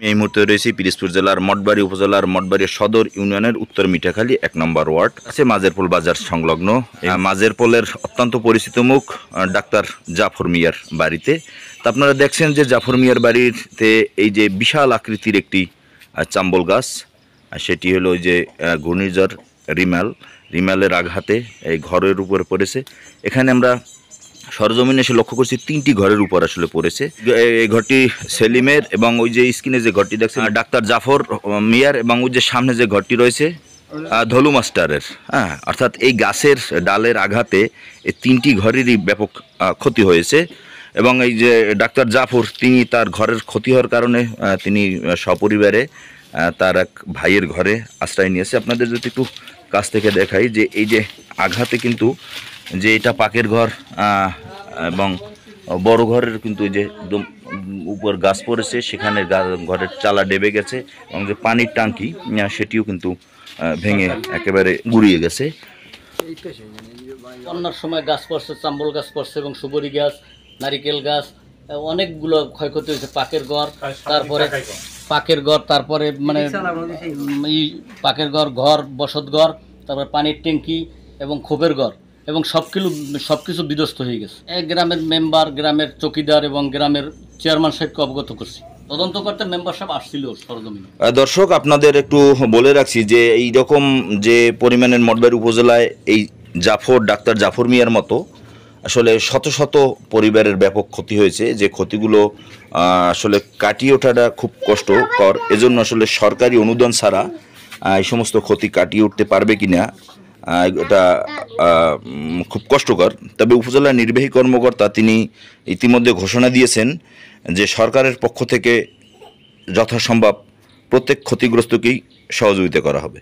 এই মুহূর্তে রয়েছি পিরোজপুর জেলার মঠবাড়ি উপজেলার মঠবাড়ি সদর ইউনিয়নের উত্তর মিঠাখালী ১ নম্বর ওয়ার্ড আছে মাঝেরপোল বাজার সংলগ্ন। মাঝেরপোলের অত্যন্ত পরিচিত মুখ ডাক্তার জাফর মিয়ার বাড়িতে। তা আপনারা দেখছেন যে জাফর মিয়ার বাড়িতে এই যে বিশাল আকৃতির একটি চাম্বল গাছ, সেটি হলো ওই যে ঘূর্ণিঝড় রিমালের আঘাতে এই ঘরের উপরে পড়েছে। এখানে আমরা সরজমিনে এসে লক্ষ্য করছি ৩টি ঘরের উপর আসলে পড়েছে। এই ঘরটি সেলিমের এবং ওই যে স্ক্রিনে যে ঘরটি দেখছেন ডাক্তার জাফর মিয়ার, এবং ওই যে সামনে যে ঘরটি রয়েছে ধলু মাস্টারের। হ্যাঁ, অর্থাৎ এই গাছের ডালের আঘাতে এই 3টি ঘরেরই ব্যাপক ক্ষতি হয়েছে। এবং এই যে ডাক্তার জাফর তিনি তার ঘরের ক্ষতি হওয়ার কারণে তিনি সপরিবারে তার এক ভাইয়ের ঘরে আশ্রয় নিয়েছে। আপনাদের যদি একটু কাছ থেকে দেখাই যে এই যে আঘাতে কিন্তু যে এটা পাকের ঘর এবং বড় ঘরের কিন্তু যে একদম উপর গাছ পড়েছে, সেখানে ঘরের চালা ডেবে গেছে এবং যে পানির ট্যাঙ্কি সেটিও কিন্তু ভেঙে একেবারে গুড়িয়ে গেছে। বন্যার সময় গাছ পড়ছে, চাম্বল গাছ পড়ছে এবং সুপারি গাছ, নারিকেল গাছ, অনেকগুলো ক্ষয়ক্ষতি হয়েছে। পাকের ঘর, তারপরে মানে পাকের ঘর বসত ঘর, তারপরে পানির ট্যাঙ্কি এবং খোপের ঘর এবং সবকিছু বিধ্বস্ত হয়ে গেছে। গ্রামের মেম্বার, গ্রামের চৌকিদার এবং গ্রামের চেয়ারম্যান সাহেবকে অবগত করছি। তদন্ত করতে মেম্বার সাহেব আসছিল সরজমিনে। দর্শক, আপনাদের একটু বলে রাখছি যে এই রকম যে পরিমাণের মঠবাড়ি উপজেলায় এই ডাক্তার জাফর মিয়ার মতো আসলে শত শত পরিবারের ব্যাপক ক্ষতি হয়েছে। যে ক্ষতিগুলো আসলে কাটিয়ে ওঠাটা খুব কষ্টকর। এজন্য আসলে সরকারি অনুদান ছাড়া এই সমস্ত ক্ষতি কাটিয়ে উঠতে পারবে কিনা এটা খুব কষ্টকর। তবে উপজেলা নির্বাহী কর্মকর্তা তিনি ইতিমধ্যে ঘোষণা দিয়েছেন যে সরকারের পক্ষ থেকে যথাসম্ভব প্রত্যেক ক্ষতিগ্রস্তকেই সহযোগিতা করা হবে।